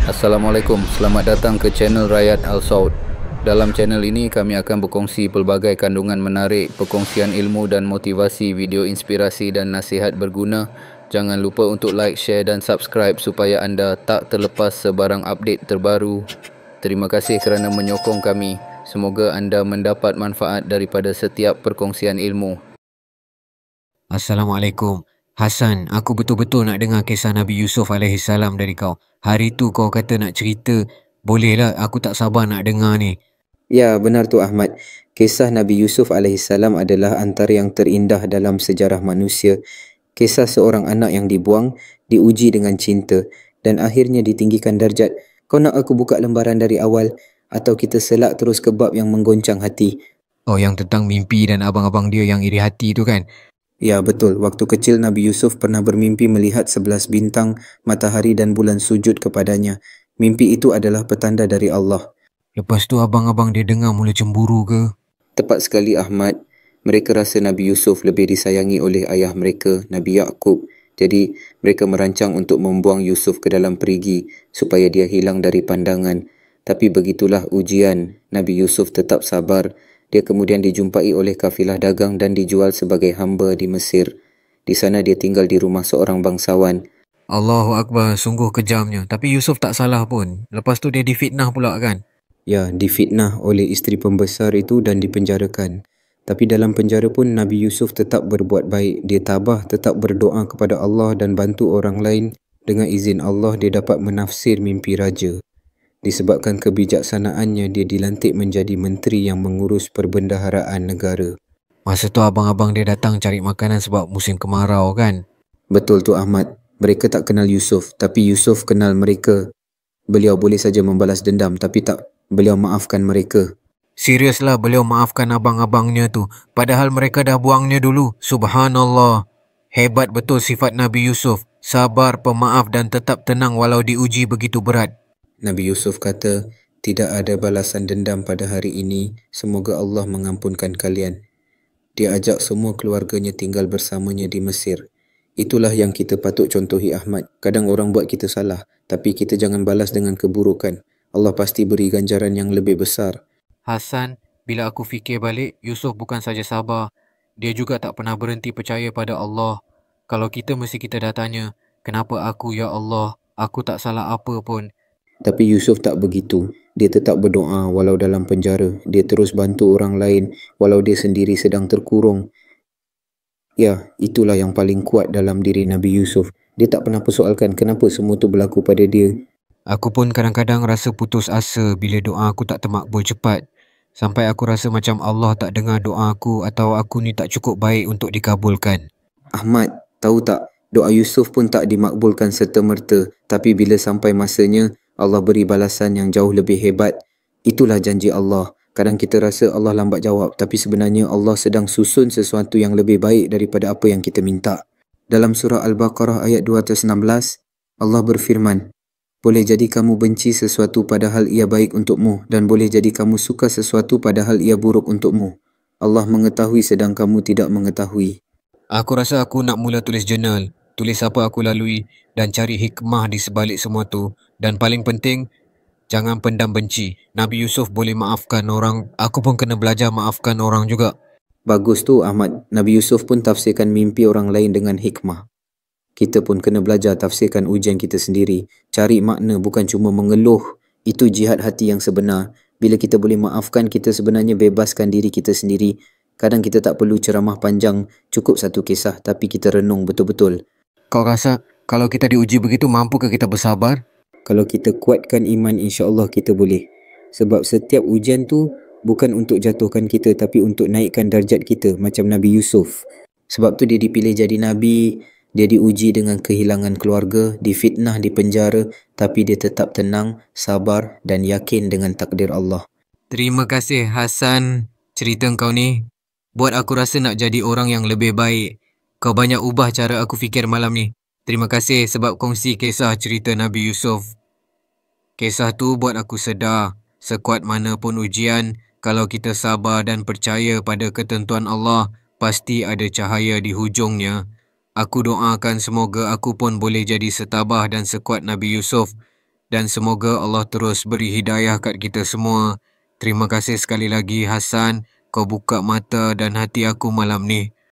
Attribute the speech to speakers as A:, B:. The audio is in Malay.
A: Assalamualaikum, selamat datang ke channel Rakyat Al Saud. Dalam channel ini kami akan berkongsi pelbagai kandungan menarik, perkongsian ilmu dan motivasi, video inspirasi dan nasihat berguna. Jangan lupa untuk like, share dan subscribe supaya anda tak terlepas sebarang update terbaru. Terima kasih kerana menyokong kami. Semoga anda mendapat manfaat daripada setiap perkongsian ilmu.
B: Assalamualaikum. Hassan, aku betul-betul nak dengar kisah Nabi Yusuf AS dari kau. Hari tu kau kata nak cerita. Bolehlah, aku tak sabar nak dengar ni.
C: Ya, benar tu Ahmad. Kisah Nabi Yusuf alaihissalam adalah antara yang terindah dalam sejarah manusia. Kisah seorang anak yang dibuang, diuji dengan cinta dan akhirnya ditinggikan darjat. Kau nak aku buka lembaran dari awal atau kita selak terus ke bab yang menggoncang hati?
B: Oh, yang tentang mimpi dan abang-abang dia yang iri hati tu kan?
C: Ya, betul. Waktu kecil Nabi Yusuf pernah bermimpi melihat 11 bintang, matahari dan bulan sujud kepadanya. Mimpi itu adalah petanda dari Allah.
B: Lepas tu abang-abang dia dengar mula cemburu ke?
C: Tepat sekali Ahmad. Mereka rasa Nabi Yusuf lebih disayangi oleh ayah mereka, Nabi Yaqub. Jadi, mereka merancang untuk membuang Yusuf ke dalam perigi supaya dia hilang dari pandangan. Tapi begitulah ujian. Nabi Yusuf tetap sabar. Dia kemudian dijumpai oleh kafilah dagang dan dijual sebagai hamba di Mesir. Di sana dia tinggal di rumah seorang bangsawan.
B: Allahu Akbar, sungguh kejamnya. Tapi Yusuf tak salah pun. Lepas tu dia difitnah pula kan?
C: Ya, difitnah oleh isteri pembesar itu dan dipenjarakan. Tapi dalam penjara pun Nabi Yusuf tetap berbuat baik. Dia tabah, tetap berdoa kepada Allah dan bantu orang lain. Dengan izin Allah, dia dapat menafsir mimpi raja. Disebabkan kebijaksanaannya, dia dilantik menjadi menteri yang mengurus perbendaharaan negara.
B: Masa tu abang-abang dia datang cari makanan sebab musim kemarau kan?
C: Betul tu Ahmad. Mereka tak kenal Yusuf, tapi Yusuf kenal mereka. Beliau boleh saja membalas dendam, tapi tak, beliau maafkan mereka.
B: Seriuslah beliau maafkan abang-abangnya tu. Padahal mereka dah buangnya dulu. Subhanallah. Hebat betul sifat Nabi Yusuf. Sabar, pemaaf dan tetap tenang walau diuji begitu berat.
C: Nabi Yusuf kata, tidak ada balasan dendam pada hari ini. Semoga Allah mengampunkan kalian. Dia ajak semua keluarganya tinggal bersamanya di Mesir. Itulah yang kita patut contohi Ahmad. Kadang orang buat kita salah, tapi kita jangan balas dengan keburukan. Allah pasti beri ganjaran yang lebih besar.
B: Hassan, bila aku fikir balik, Yusuf bukan saja sabar. Dia juga tak pernah berhenti percaya pada Allah. Kalau kita mesti kita dah tanya, kenapa aku ya Allah? Aku tak salah apa pun.
C: Tapi Yusuf tak begitu. Dia tetap berdoa walau dalam penjara. Dia terus bantu orang lain walau dia sendiri sedang terkurung. Ya, itulah yang paling kuat dalam diri Nabi Yusuf. Dia tak pernah persoalkan kenapa semua tu berlaku pada dia.
B: Aku pun kadang-kadang rasa putus asa bila doa aku tak termakbul cepat. Sampai aku rasa macam Allah tak dengar doa aku atau aku ni tak cukup baik untuk dikabulkan.
C: Ahmad, tahu tak? Doa Yusuf pun tak dimakbulkan serta-merta. Tapi bila sampai masanya, Allah beri balasan yang jauh lebih hebat. Itulah janji Allah. Kadang kita rasa Allah lambat jawab, tapi sebenarnya Allah sedang susun sesuatu yang lebih baik daripada apa yang kita minta. Dalam surah Al-Baqarah ayat 216, Allah berfirman, boleh jadi kamu benci sesuatu padahal ia baik untukmu dan boleh jadi kamu suka sesuatu padahal ia buruk untukmu. Allah mengetahui sedang kamu tidak mengetahui.
B: Aku rasa aku nak mula tulis jurnal. Tulis apa aku lalui dan cari hikmah di sebalik semua tu. Dan paling penting, jangan pendam benci. Nabi Yusuf boleh maafkan orang. Aku pun kena belajar maafkan orang juga.
C: Bagus tu Ahmad. Nabi Yusuf pun tafsirkan mimpi orang lain dengan hikmah. Kita pun kena belajar tafsirkan ujian kita sendiri. Cari makna bukan cuma mengeluh. Itu jihad hati yang sebenar. Bila kita boleh maafkan, kita sebenarnya bebaskan diri kita sendiri. Kadang kita tak perlu ceramah panjang. Cukup satu kisah tapi kita renung betul-betul.
B: Kau rasa kalau kita diuji begitu, mampukah kita bersabar?
C: Kalau kita kuatkan iman, insya-Allah kita boleh. Sebab setiap ujian tu bukan untuk jatuhkan kita tapi untuk naikkan darjat kita macam Nabi Yusuf. Sebab tu dia dipilih jadi Nabi, dia diuji dengan kehilangan keluarga, difitnah, dipenjara, tapi dia tetap tenang, sabar dan yakin dengan takdir Allah.
B: Terima kasih Hassan. Cerita kau ni buat aku rasa nak jadi orang yang lebih baik. Kau banyak ubah cara aku fikir malam ni. Terima kasih sebab kongsi kisah cerita Nabi Yusuf. Kisah tu buat aku sedar, sekuat mana pun ujian, kalau kita sabar dan percaya pada ketentuan Allah, pasti ada cahaya di hujungnya. Aku doakan semoga aku pun boleh jadi setabah dan sekuat Nabi Yusuf. dan semoga Allah terus beri hidayah kat kita semua. Terima kasih sekali lagi Hasan, kau buka mata dan hati aku malam ni.